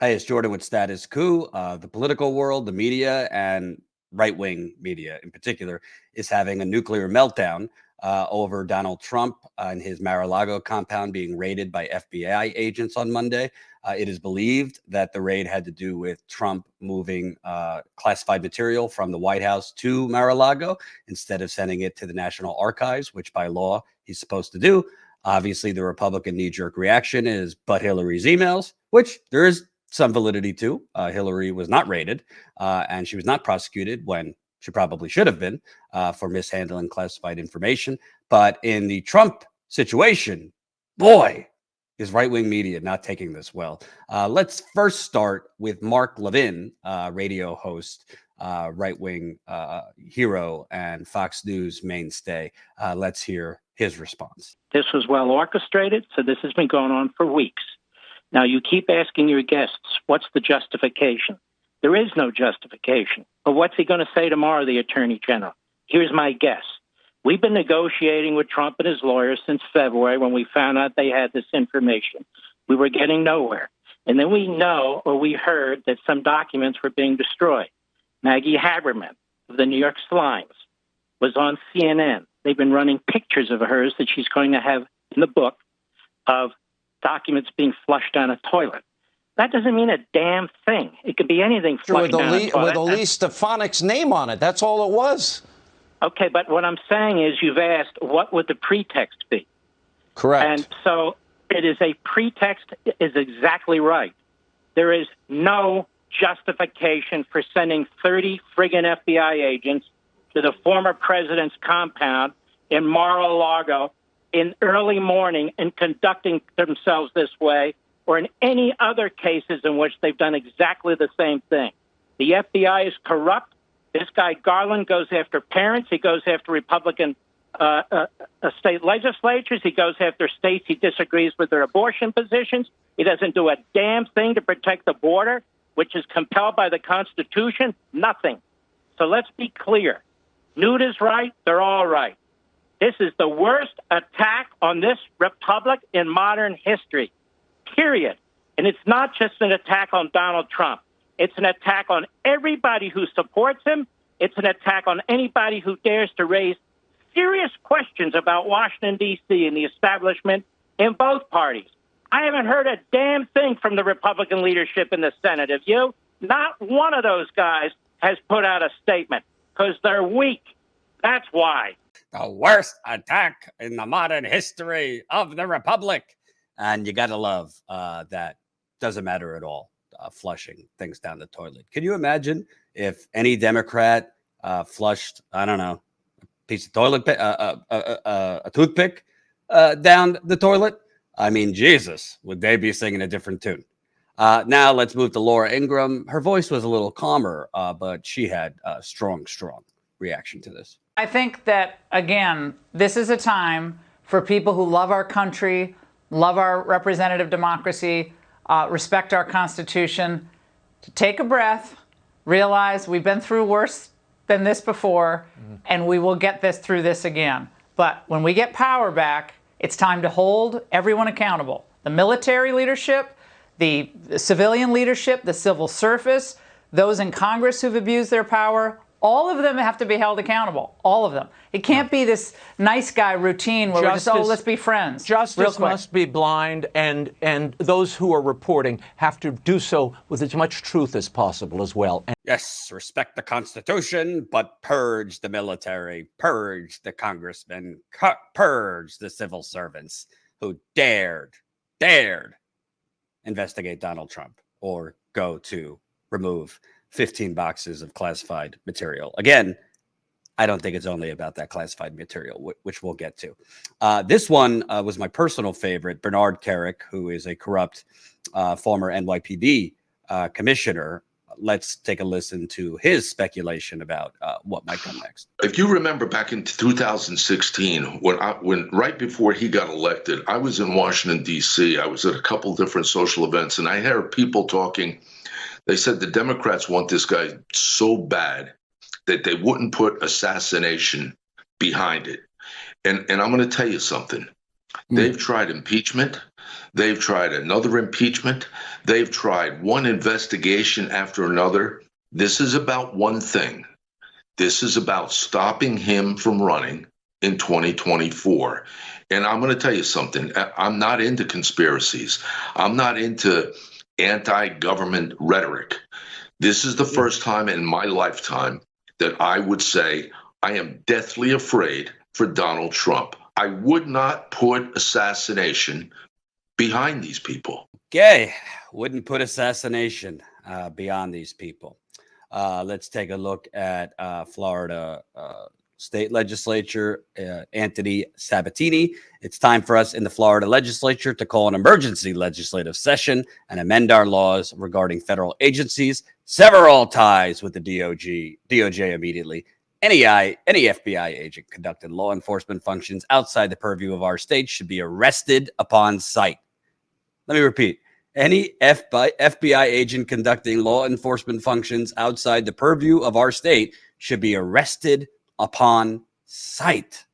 Hey, it's Jordan with Status Coup. The political world, the media, and right-wing media in particular is having a nuclear meltdown over Donald Trump and his Mar-a-Lago compound being raided by FBI agents on Monday. It is believed that the raid had to do with Trump moving classified material from the White House to Mar-a-Lago instead of sending it to the National Archives, which by law he's supposed to do. Obviously, the Republican knee-jerk reaction is but Hillary's emails, which there is some validity to. Hillary was not raided, and she was not prosecuted when she probably should have been for mishandling classified information. But in the Trump situation, boy, is right-wing media not taking this well. Let's first start with Mark Levin, radio host, right-wing hero, and Fox News mainstay. Let's hear his response. This was well orchestrated, so this has been going on for weeks. Now, you keep asking your guests, what's the justification? There is no justification. But what's he going to say tomorrow, the Attorney General? Here's my guess. We've been negotiating with Trump and his lawyers since February when we found out they had this information. We were getting nowhere. And then we heard that some documents were being destroyed. Maggie Haberman of the New York Slimes was on CNN. They've been running pictures of hers that she's going to have in the book of documents being flushed down a toilet. That doesn't mean a damn thing. It could be anything flushed down a toilet. With Elise Stefanik's name on it. That's all it was. Okay, but what I'm saying is you've asked, what would the pretext be? Correct. And so it is a pretext is exactly right. There is no justification for sending 30 friggin' FBI agents to the former president's compound in Mar-a-Lago in early morning and conducting themselves this way, or in any other cases in which they've done exactly the same thing. The FBI is corrupt. This guy Garland goes after parents. He goes after Republican state legislatures. He goes after states he disagrees with their abortion positions. He doesn't do a damn thing to protect the border, which is compelled by the Constitution. Nothing. So let's be clear. Newt is right. They're all right. This is the worst attack on this republic in modern history, period. And it's not just an attack on Donald Trump. It's an attack on everybody who supports him. It's an attack on anybody who dares to raise serious questions about Washington, D.C. and the establishment in both parties. I haven't heard a damn thing from the Republican leadership in the Senate. Have you? Not one of those guys has put out a statement because they're weak. That's why. The worst attack in the modern history of the Republic. And you got to love that. Doesn't matter at all, flushing things down the toilet. Can you imagine if any Democrat flushed, I don't know, a piece of toilet, a toothpick down the toilet? I mean, Jesus, would they be singing a different tune? Now let's move to Laura Ingraham. Her voice was a little calmer, but she had a strong reaction to this. I think that, again, this is a time for people who love our country, love our representative democracy, respect our Constitution, to take a breath, realize we've been through worse than this before, and we will get through this again. But when we get power back, it's time to hold everyone accountable. The military leadership, the civilian leadership, the civil service, those in Congress who've abused their power, all of them have to be held accountable. All of them. It can't be this nice guy routine where we're just, let's be friends. Justice must be blind, and those who are reporting have to do so with as much truth as possible as well. Yes, respect the Constitution, but purge the military, purge the congressmen, purge the civil servants who dared investigate Donald Trump or go to remove 15 boxes of classified material. Again, I don't think it's only about that classified material, which we'll get to. This one was my personal favorite. Bernard Kerik, who is a corrupt former NYPD commissioner. Let's take a listen to his speculation about what might come next. If you remember back in 2016, when right before he got elected, I was in Washington, D.C. I was at a couple different social events, and I heard people talking. They said the Democrats want this guy so bad that they wouldn't put assassination behind it. And I'm going to tell you something. They've tried impeachment. They've tried another impeachment. They've tried one investigation after another. This is about one thing. This is about stopping him from running in 2024. And I'm going to tell you something. I'm not into conspiracies. I'm not into anti-government rhetoric. This is the first time in my lifetime that I would say I am deathly afraid for Donald Trump. I would not put assassination behind these people. Okay, wouldn't put assassination beyond these people. Let's take a look at Florida state legislature, Anthony Sabatini. It's time for us in the Florida legislature to call an emergency legislative session and amend our laws regarding federal agencies, sever all ties with the DOJ immediately. Any FBI agent conducting law enforcement functions outside the purview of our state should be arrested upon sight. Let me repeat. Any FBI agent conducting law enforcement functions outside the purview of our state should be arrested upon sight.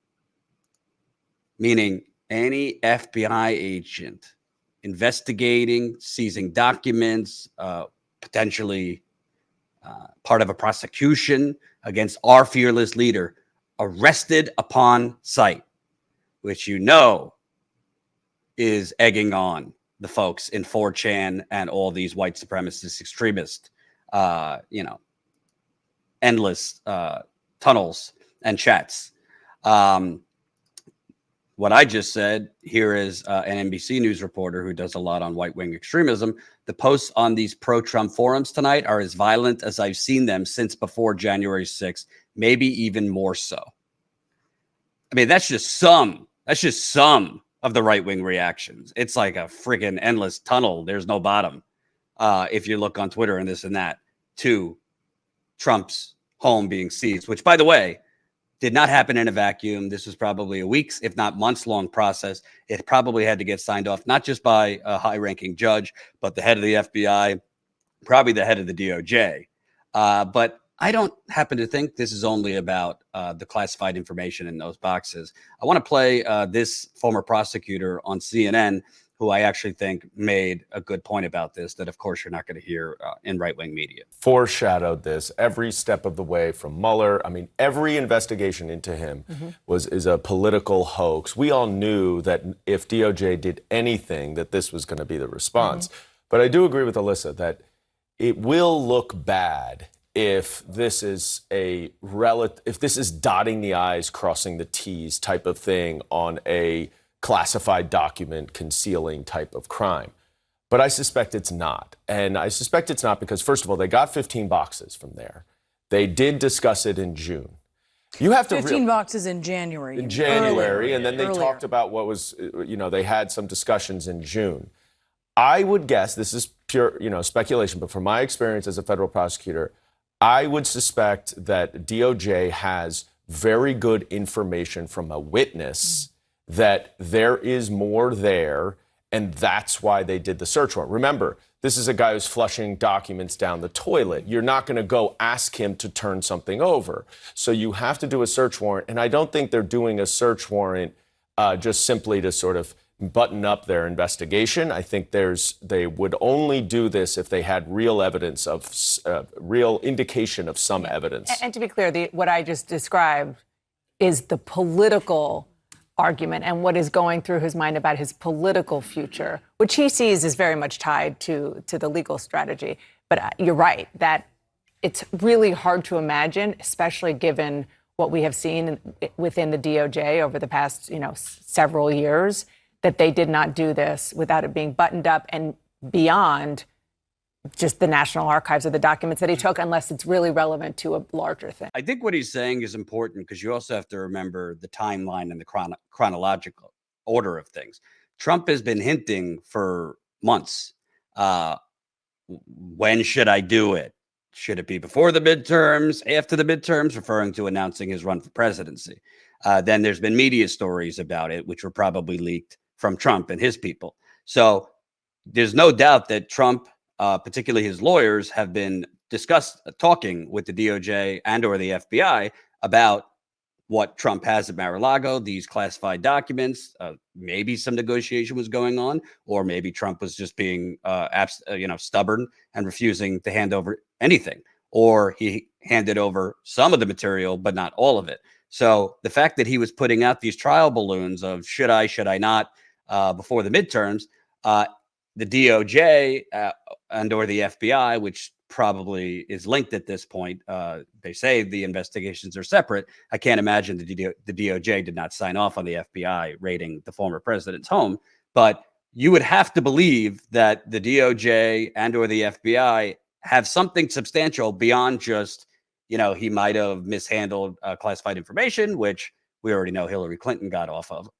Meaning any FBI agent investigating, seizing documents, potentially part of a prosecution against our fearless leader, arrested upon sight, which you know is egging on the folks in 4chan and all these white supremacist extremists, endless tunnels and chats. What I just said here is an NBC News reporter who does a lot on right-wing extremism. The posts on these pro-Trump forums tonight are as violent as I've seen them since before January 6th, maybe even more so. I mean, that's just some of the right-wing reactions. It's like a freaking endless tunnel. There's no bottom. If you look on Twitter and this and that, to Trump's home being seized, which, by the way, did not happen in a vacuum. This was probably a weeks, if not months-long process. It probably had to get signed off, not just by a high-ranking judge, but the head of the FBI, probably the head of the DOJ. But I don't happen to think this is only about the classified information in those boxes. I want to play this former prosecutor on CNN, who I actually think made a good point about this, that, of course, you're not going to hear in right-wing media. Foreshadowed this every step of the way from Mueller. I mean, every investigation into him is a political hoax. We all knew that if DOJ did anything, that this was going to be the response. But I do agree with Alyssa that it will look bad if this is if this is dotting the I's, crossing the T's type of thing on a classified document concealing type of crime. But I suspect it's not. And I suspect it's not because, first of all, they got 15 boxes from there. They did discuss it in June. You have to 15 boxes in January. In January, and then they talked about what was, they had some discussions in June. I would guess, this is pure, speculation, but from my experience as a federal prosecutor, I would suspect that DOJ has very good information from a witness that there is more there, and that's why they did the search warrant. Remember, this is a guy who's flushing documents down the toilet. You're not going to go ask him to turn something over. So you have to do a search warrant, and I don't think they're doing a search warrant just simply to sort of button up their investigation. I think they would only do this if they had real evidence of real indication of some evidence. And to be clear, what I just described is the political argument and what is going through his mind about his political future, which he sees is very much tied to the legal strategy. But you're right that it's really hard to imagine, especially given what we have seen within the DOJ over the past, several years, that they did not do this without it being buttoned up and beyond just the National Archives of the documents that he took, unless it's really relevant to a larger thing. I think what he's saying is important because you also have to remember the timeline and the chronological order of things. Trump has been hinting for months. When should I do it? Should it be before the midterms, after the midterms, referring to announcing his run for presidency? Then there's been media stories about it, which were probably leaked from Trump and his people. So there's no doubt that Trump, particularly his lawyers, have been talking with the DOJ and or the FBI about what Trump has at Mar-a-Lago, these classified documents. Maybe some negotiation was going on, or maybe Trump was just being stubborn and refusing to hand over anything, or he handed over some of the material but not all of it. So the fact that he was putting out these trial balloons of should I not before the midterms, the DOJ and or the FBI, which probably is linked at this point. They say the investigations are separate. I can't imagine the DOJ did not sign off on the FBI raiding the former president's home, but you would have to believe that the DOJ and or the FBI have something substantial beyond just, he might have mishandled classified information, which we already know Hillary Clinton got off of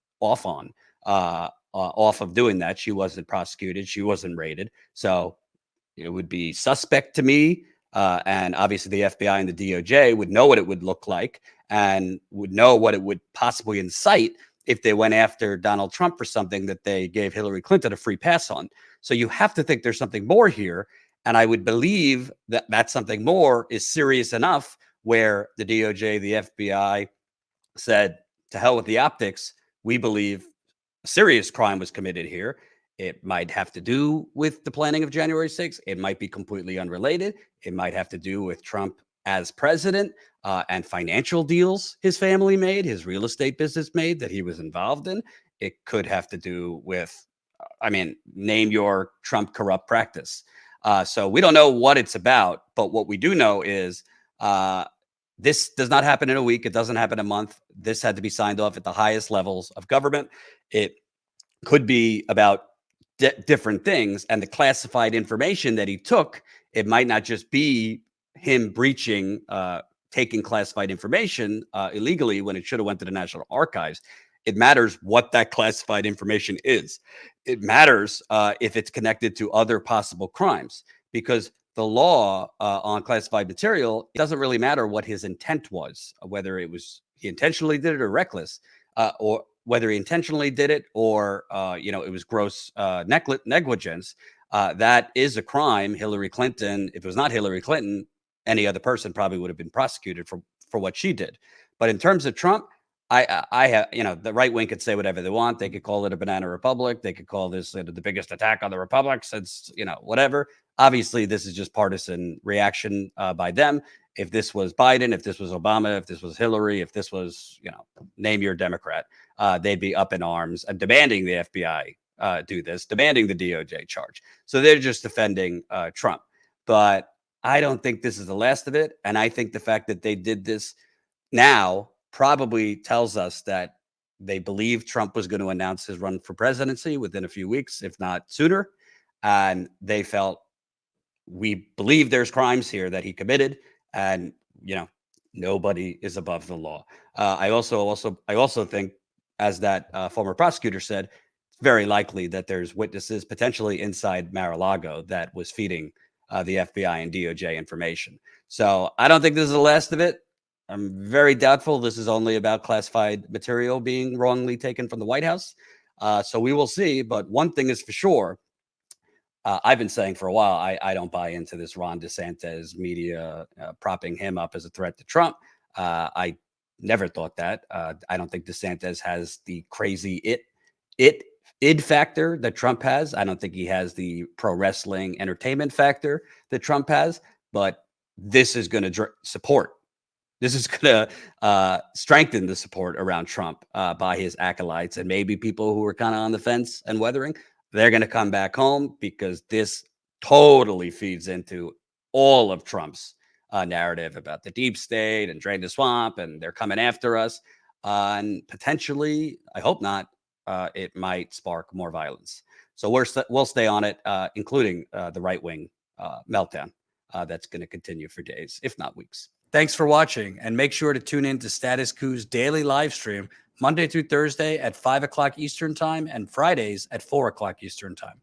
doing that. She wasn't prosecuted. She wasn't raided. So it would be suspect to me. And obviously the FBI and the DOJ would know what it would look like and would know what it would possibly incite if they went after Donald Trump for something that they gave Hillary Clinton a free pass on. So you have to think there's something more here. And I would believe that that something more is serious enough where the DOJ, the FBI said, to hell with the optics. We believe a serious crime was committed here. It might have to do with the planning of January 6th. It might be completely unrelated. It might have to do with Trump as president and financial deals his family made, his real estate business made that he was involved in. It could have to do with, name your Trump corrupt practice. So we don't know what it's about, but what we do know is this does not happen in a week. It doesn't happen in a month. This had to be signed off at the highest levels of government. It could be about different things, and the classified information that he took, it might not just be him breaching, taking classified information illegally when it should have went to the National Archives. It matters what that classified information is. It matters if it's connected to other possible crimes, because the law on classified material, it doesn't really matter what his intent was, whether it was he intentionally did it or reckless, or whether he intentionally did it or, it was gross negligence. That is a crime. Hillary Clinton, if it was not Hillary Clinton, any other person probably would have been prosecuted for what she did. But in terms of Trump, I have, the right wing could say whatever they want. They could call it a banana republic. They could call this the biggest attack on the republic since, whatever. Obviously, this is just partisan reaction by them. If this was Biden, if this was Obama, if this was Hillary, if this was, name your Democrat, they'd be up in arms and demanding the FBI do this, demanding the DOJ charge. So they're just defending Trump. But I don't think this is the last of it. And I think the fact that they did this now probably tells us that they believe Trump was going to announce his run for presidency within a few weeks, if not sooner. And they felt, we believe there's crimes here that he committed, and nobody is above the law. I also think, as that former prosecutor said, it's very likely that there's witnesses potentially inside Mar-a-Lago that was feeding the FBI and DOJ information. So I don't think this is the last of it. I'm very doubtful this is only about classified material being wrongly taken from the White House. So we will see. But one thing is for sure, I've been saying for a while, I don't buy into this Ron DeSantis media propping him up as a threat to Trump. I never thought that. I don't think DeSantis has the crazy id factor that Trump has. I don't think he has the pro wrestling entertainment factor that Trump has. But this is going to support. This is going to strengthen the support around Trump by his acolytes and maybe people who are kind of on the fence and weathering. They're going to come back home because this totally feeds into all of Trump's narrative about the deep state and drain the swamp and they're coming after us. And potentially, I hope not, it might spark more violence. So we'll stay on it, including the right wing meltdown that's going to continue for days, if not weeks. Thanks for watching, and make sure to tune in to Status Coup's daily live stream Monday through Thursday at 5 o'clock Eastern Time and Fridays at 4 o'clock Eastern Time.